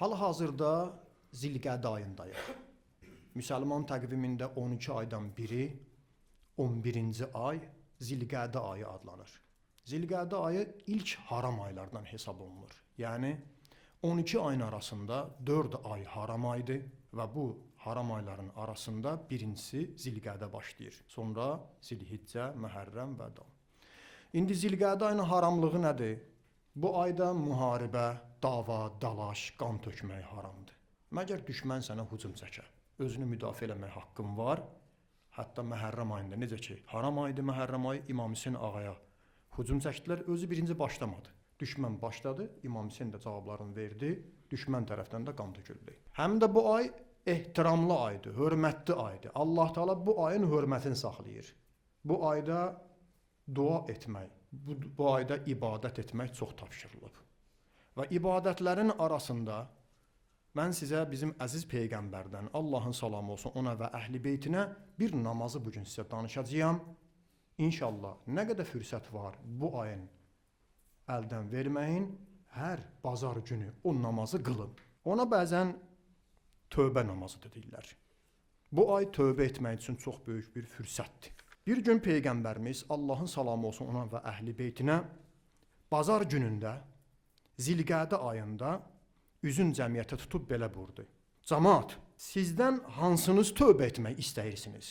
Hal-hazırda Zilqədə ayındayıq. Müsəlman təqvimində 12 aydan biri 11-ci ay Zilqədə ayı adlanır. Zilqədə ayı ilk haram aylardan hesab olunur. Yəni 12 ayın arasında 4 ay haram aydır və bu haram ayların arasında birincisi Zilqədə başlayır. Sonra Zilhiccə, Məhərrəm və Dam. İndi Zilqədə ayının haramlığı nədir? Bu ayda müharibə, dava, dalaş, qan tökmək haramdır. Məgər düşmən sənə hücum çəkər, özünü müdafiə eləmək haqqın var. Hətta Məhərrəm ayında necə ki, haram aydı Məhərrəm ayı, İmam Hüseyn ağaya hücum çəkdilər, özü birinci başlamadı. Düşmən başladı, İmam Hüseyn də cavablarını verdi, düşmən tərəfdən də qan töküldü. Həm də bu ay ehtiramlı aydır, hörmətli aydır. Allah Teala bu ayın hörmətini saxlayır. Bu ayda dua etmək, bu ayda ibadət etmək çox tapşırılıb. Və ibadətlərin arasında mən sizə bizim əziz Peyğəmbərdən, Allahın salamı olsun ona və əhl-i beytinə bir namazı bugün sizə danışacağam. İnşallah nə qədər fürsət var bu ayın əldən verməyin, hər bazar günü o namazı qılın. Ona bəzən tövbə namazı da deyirlər. Bu ay tövbə etmək üçün çox böyük bir fürsətdir. Bir gün Peyğəmbərimiz, Allahın salamı olsun ona və əhl-i beytinə, bazar günündə, Zilqədə ayında üzün cəmiyyətə tutub belə buyurdu. Camaat, sizdən hansınız tövbə etmək istəyirsiniz?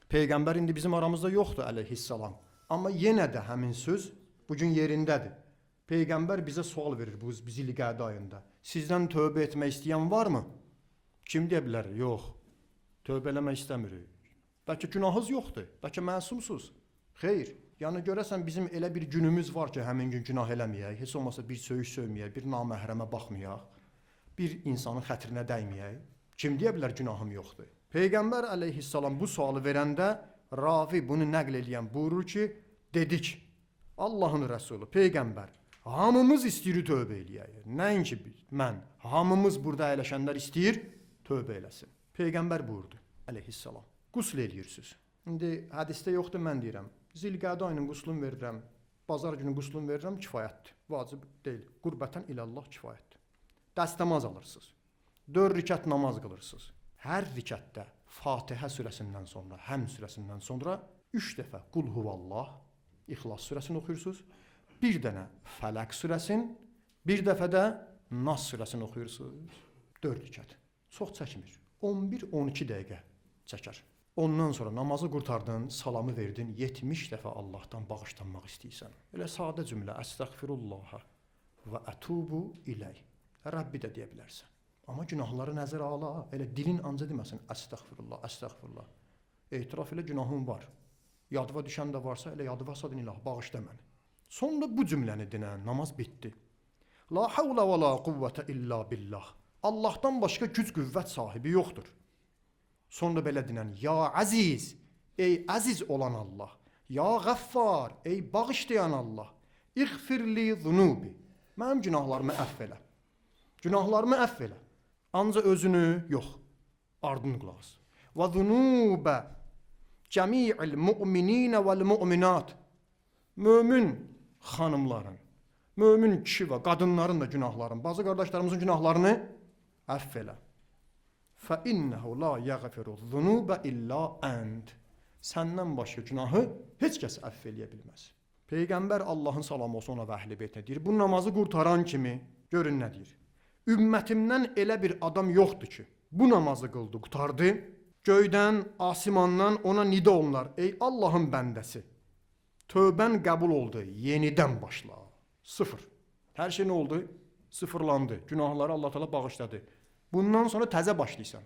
Peyğəmbər indi bizim aramızda yoxdur əleyhissalam. Amma yenə də həmin söz bugün yerindədir. Peyğəmbər bizə sual verir bu Zilqədə ayında. Sizdən tövbə etmək istəyən varmı? Kim deyə bilər? Yox, tövbə eləmək istəmirik. Bəlkə günahınız yoxdur, bəlkə məsumsuz. Xeyr, yəni görəsən bizim elə bir günümüz var ki, həmin gün günah eləməyək, heç olmasa bir söyüş söyməyək, bir naməhrəmə baxmayaq, bir insanın xətrinə dəyməyək. Kim deyə bilər günahım yoxdur? Peyğəmbər əleyhissalam bu sualı verəndə ravi bunu nəql eləyən buyurur ki, dedik, Allahın Rəsulü, Peyğəmbər, hamımız istəyir tövbə eləyək. Nəinki mən, hamımız burada əyləşənlər istəyir tövbə eləsin. Peyğəmbər buyurdu əleyhissalam. Qusl eləyirsiniz. İndi hədisdə yoxdur, mən deyirəm. Zilqədə ayının quslunu verirəm, bazar günü quslunu verirəm, kifayətdir. Vacib deyil. Qurbətən ilallah kifayətdir. Dəstəmaz alırsınız. 4 rükət namaz qılırsınız. Hər rükətdə Fatihə surəsindən sonra, Həmd surəsindən sonra 3 dəfə Qul huvallah, İxlas surəsini oxuyursunuz. Bir dənə Fələq surəsini, bir dəfə də Nas surəsini oxuyursunuz. 4 rükət. Çox çəkmir. 11-12 dəqiqə çəkər. Ondan sonra namazı qurtardın, salamı verdin, 70 dəfə Allahdan bağışlanmaq istəyirsən. Elə sadə cümlə, əstəğfirullaha və ətubu iləy. Rəbbi də deyə bilərsən. Amma günahları nəzərə ala, elə dilin anca deməsin, əstəğfirullah, əstəğfirullah. Etiraf elə günahın var. Yadıva düşən də varsa, elə yadıva sadın ilah, bağışla məni. Sonra bu cümləni dinən, namaz bitdi. La havlə və la quvvətə illa billah. Allahdan başqa güc qüvvət sahibi yoxdur. Sonra belə dinən, ya əziz, ey əziz olan Allah, ya qəffar, ey bağışlayan Allah, İğfirli zunubi, mənim günahlarımı əff elə. Günahlarımı əff elə. Ancaq özünü yox, ardını qulaq as. Və zunubə cəmi'il mu'mininə vəl mu'minat. Mömin xanımların, mömin kişi və qadınların da günahlarını, bazı qardaşlarımızın günahlarını əff elə. فَإِنَّهُ لَا يَغْفِرُ الذُّنُوبَ إِلَّا أَنْتِ. Səndən başqa günahı heç kəs əff eləyə bilməz. Peyğəmbər Allahın salamı olsun ona və əhl-i beytinə deyir, bu namazı qurtaran kimi görün nə deyir. Ümmətimdən elə bir adam yoxdur ki, bu namazı qıldı, qurtardı, göydən, asimandan ona nida olunlar, ey Allahın bəndəsi, tövbən qəbul oldu, yenidən başla. Sıfır. Hər şey nə oldu? Sıfırlandı. Günahları Allah Teala bağışladı. Bundan sonra təzə başlayırsan.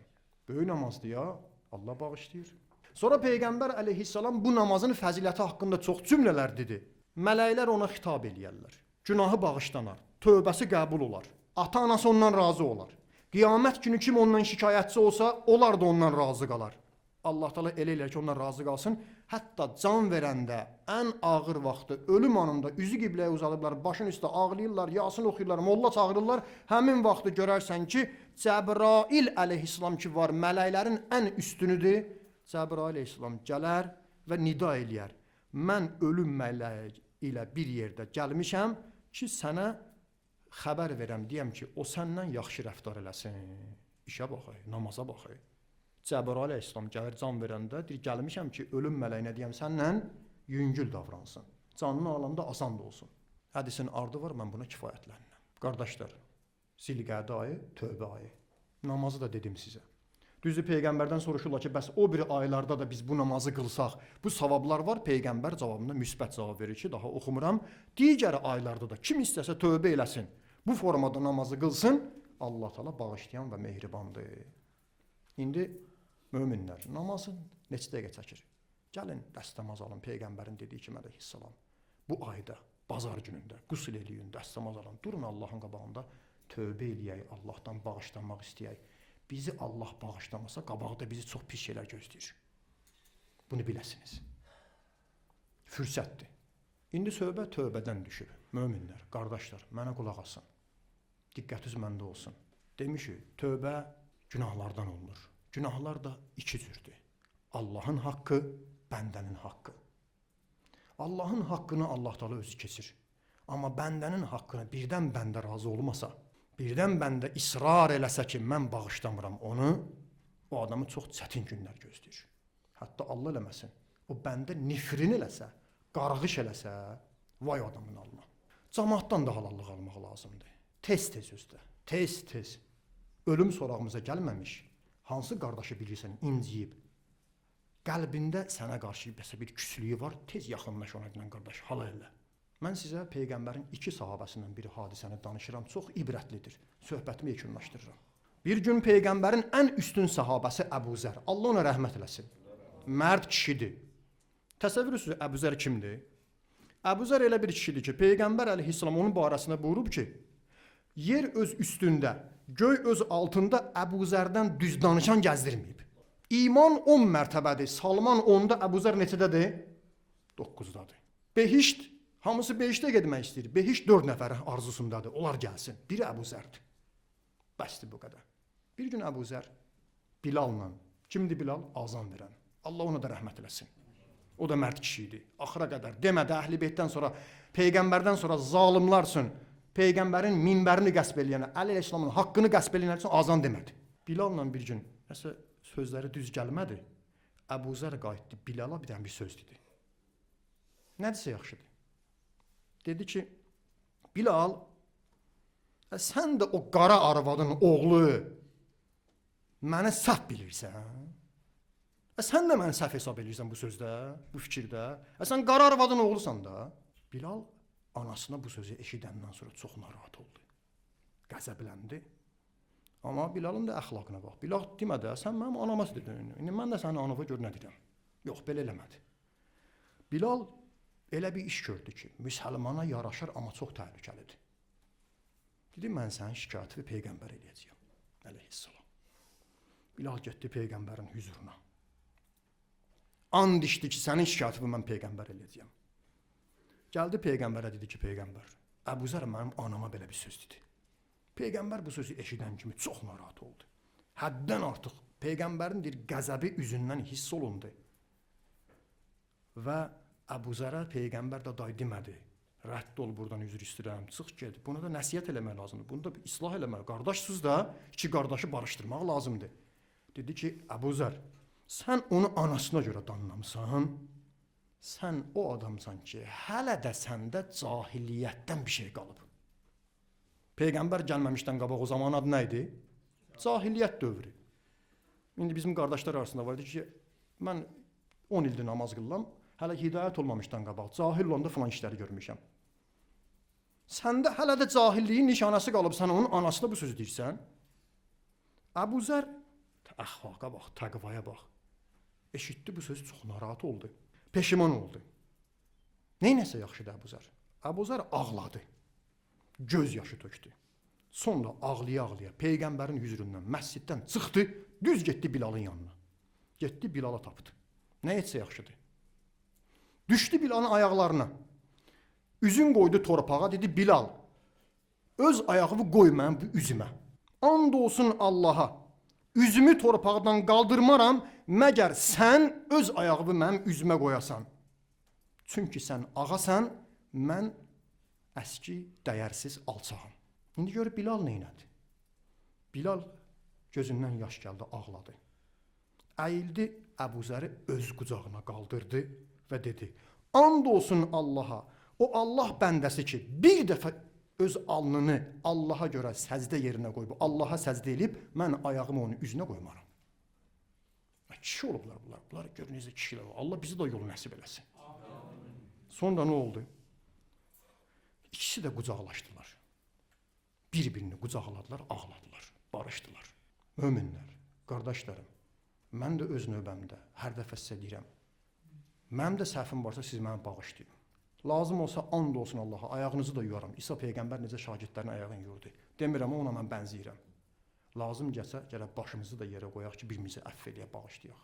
Böyük namazdır ya, Allah bağışlayır. Sonra Peyğəmbər əleyhissalam bu namazın fəziləti haqqında çox cümlələr dedi. Mələklər ona xitab eləyərlər. Günahı bağışlanar, tövbəsi qəbul olar. Ata-anası ondan razı olar. Qiyamət günü kim ondan şikayətçi olsa, onlar da ondan razı qalar. Allah Teala elə eləyər ki, ondan razı qalsın. Hətta can verəndə, ən ağır vaxtı, ölüm anında üzü qibləyə uzadıblar, başın üstə ağlayırlar, Yasin oxuyurlar, molla çağırırlar. Həmin vaxtı görərsən ki, Cəbrail əleyhissalam ki var, mələklərin ən üstünüdür. Cəbrail əleyhissalam gələr və nida eləyər. Mən ölüm mələyi ilə bir yerdə gəlmişəm ki, sənə xəbər verəm, deyəm ki, o səndən yaxşı rəftar eləsin. İşə bax, namaza bax. Cəbrail əleyhissalam gəlir can verəndə, deyir, gəlmişəm ki, ölüm mələyinə deyəm səndən yüngül davransın. Canını alanda asan da olsun. Hədisin ardı var, mən buna kifayətlənirəm. Qardaşlar, Zilqədə ayı, tövbə ayı. Namazı da dedim sizə. Düzdür, Peyğəmbərdən soruşurlar ki, bəs o bir aylarda da biz bu namazı qılsaq, bu savablar var. Peyğəmbər cavabında müsbət cavab verir ki, daha oxumuram. Digər aylarda da kim istəsə tövbə eləsin, bu formada namazı qılsın, Allah Teala bağışlayan və mehribandır. İndi möminlər namazı neçə dəqiqə çəkir? Gəlin dəstəmaz alın, Peyğəmbərin dediyi kimi əleyhissalam. Bu ayda, bazar günündə, qüsl eləyin, dəstəmaz alın. Durun Allahın qabağında tövbə eləyək, Allahdan bağışlanmaq istəyək. Bizi Allah bağışlamasa, qabaqda bizi çox pis şeylər gözləyir. Bunu biləsiniz. Fürsətdir. İndi söhbət tövbədən düşüb. Möminlər, qardaşlar, mənə qulaq asın. Diqqətiniz məndə olsun. Demişik, tövbə günahlardan olunur. Günahlar da iki cürdür. Allahın haqqı, bəndənin haqqı. Allahın haqqını Allah Teala özü keçir. Amma bəndənin haqqını birdən bəndə razı olmasa, birdən bəndə israr eləsə ki, mən bağışlamıram onu, o adamı çox çətin günlər gözləyir. Hətta Allah eləməsin, o bəndə nifrin eləsə, qarğış eləsə, vay adamın alma. Camaatdan da halallıq almaq lazımdır. Tez-tez özdə, tez-tez. Ölüm sorağımıza gəlməmiş, hansı qardaşı bilirsən, inciyib, qəlbində sənə qarşı bir küslüyü var, tez yaxınlaş ona deyilən qardaş, hala elə. Mən sizə Peyğəmbərin iki sahabəsindən biri hadisəni danışıram, çox ibrətlidir, söhbətimi yekunlaşdırıram. Bir gün Peyğəmbərin ən üstün sahabəsi Əbu Zər, Allah ona rəhmət eləsin, mərd kişidir. Təsəvvür edirsiniz, Əbu Zər kimdir? Əbu Zər elə bir kişidir ki, Peyğəmbər əleyhissalam onun barəsində buyurub ki, yer öz üstündə, göy öz altında Əbu Zərdən düz danışan gəzdirməyib. İman 10 mərtəbədir, Salman 10-da, Əbu Zər neçədədir? 9-dadır. Behişt, hamısı behiştə getmək istəyir. Behişt 4 nəfərin arzusundadır, onlar gəlsin. Biri Əbu Zərdir. Bəsdir bu qədər. Bir gün Əbu Zər Bilal'la, kimdir Bilal? Azan verən. Allah ona da rəhmət eləsin. O da mərd kişi idi. Axıra qədər demədi, Əhl-i Beytdən sonra, Peyğəmbərdən sonra zalimlar üçün, Peyğəmbərin minbərini qəsb eləyənə, Əli İslamın haqqını qəsb eləyənə üçün azan demədi. Bilal'la bir gün, nəsə sözləri düz gəlmədi. Əbu Zər qayıtdı, Bilala bir dənə bir söz dedi. Nədirsə yaxşıdır. Dedi ki, Bilal, sən də o qara arvadın oğlu mənə səhv bilirsən. Sən də mənə səhv hesab edirsən bu sözdə, bu fikirdə. Sən qara arvadın oğlusan da. Bilal anasına bu sözü eşidəndən sonra çox narahat oldu. Qəzəbləndi. Amma Bilalın da əxlaqına bax. Bilal demədi, sən mənim anama dedin. İndi mən də sənin anava gör nə deyirəm. Yox, belə eləmədi. Bilal elə bir iş gördü ki, müsəlmana yaraşır, amma çox təhlükəlidir. Dedi, mən sənin şikayətini Peyğəmbər eləyəcəyəm. Əleyhissalam. Bilal getdi Peyğəmbərin hüzuruna. And içdi ki, sənin şikayətini mən Peyğəmbər eləyəcəyəm. Gəldi Peyğəmbərə dedi ki, Peyğəmbər, Əbu Zər mənim anama belə bir söz dedi. Peyğəmbər bu sözü eşidən kimi çox narahat oldu. Həddən artıq Peyğəmbərin bir qəzəbi üzündən hiss olundu. Və Əbu Zərə Peyğəmbər də day demədi. Rədd ol buradan, üzr istəyirəm, çıx get. Buna da nəsihət eləmək lazımdır. Bunu da islah eləmək. Qardaşsız da iki qardaşı barışdırmaq lazımdır. Dedi ki, Əbu Zər, sən onu anasına görə danlamısan. Sən o adamsan ki, hələ də səndə cahiliyyətdən bir şey qalıb. Peyğəmbər gəlməmişdən qabaq o zaman adı nə idi? Cahiliyyət dövrü. İndi bizim qardaşlar arasında var idi ki, mən 10 ildir namaz qılıram, hələ hidayət olmamışdan qabaq, cahil olanda filan işləri görmüşəm. Səndə hələ də cahilliyin nişanəsi qalıb, sən onun anasına bu sözü deyirsən. Əbu Zər, əxlaqa bax, təqvaya bax. Eşitdi bu sözü, çox narahat oldu. Peşiman oldu. Neynəsə yaxşıdır Əbu Zər? Əbu Zər ağladı. Göz yaşı tökdü. Sonra ağlaya-ağlaya Peyğəmbərin hüzurundan, məsciddən çıxdı, düz getdi Bilalın yanına. Getdi Bilala tapdı. Nə etsə yaxşıdır? Düşdü Bilalın ayaqlarına. Üzün qoydu torpağa, dedi Bilal, öz ayağımı qoy mənim bu üzümə. And olsun Allaha, üzümü torpaqdan qaldırmaram, məgər sən öz ayağımı mənim üzümə qoyasan. Çünki sən ağasan, mən əski, dəyərsiz alçağım. İndi görüb Bilal neynədi? Bilal gözündən yaş gəldi, ağladı. Əyildi, Əbu Zəri öz qucağına qaldırdı və dedi: And olsun Allaha, o Allah bəndəsi ki, bir dəfə öz alnını Allaha görə səcdə yerinə qoyub, Allaha səcdə edib, mən ayağımı onun üzünə qoymaram. Kişi olublar bunlar. Bunlar görünüzdə kişilər olur. Allah bizi də yolu nəsib eləsin. Sonra nə oldu? İkisi də qucaqlaşdılar. Bir-birini qucaqladılar, ağladılar, barışdılar. Möminlər, qardaşlarım, mən də öz növbəmdə hər dəfə sizə deyirəm, mənim də səhvim varsa siz məni bağışlayın. Lazım olsa and olsun Allaha, ayağınızı da yuyaram. İsa Peyğəmbər necə şagirdlərin ayağını yuyurdu. Demirəm, ona mən bənzəyirəm. Lazım gəlsə, gələk başımızı da yerə qoyaq ki, birimizi əff eləyək, bağışlayaq.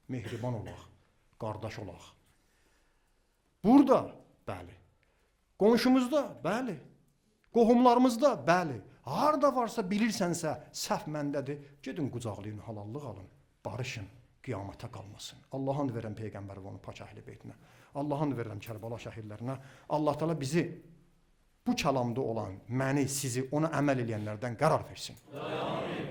Mehriban olaq, qardaş olaq. Burada, bəli. Qonşumuzda, bəli. Qohumlarımızda, bəli. Harda varsa bilirsənsə, səhv məndədir. Gedin qucaqlayın, halallıq alın, barışın, qiyamətə qalmasın. Allah'ın verən Peyğəmbəri və onu pak əhl-i beytinə. Allah'ın verən Kərbala şəhidlərinə. Allah Teala bizi bu kəlamda olan məni, sizi ona əməl edənlərdən qərar versin.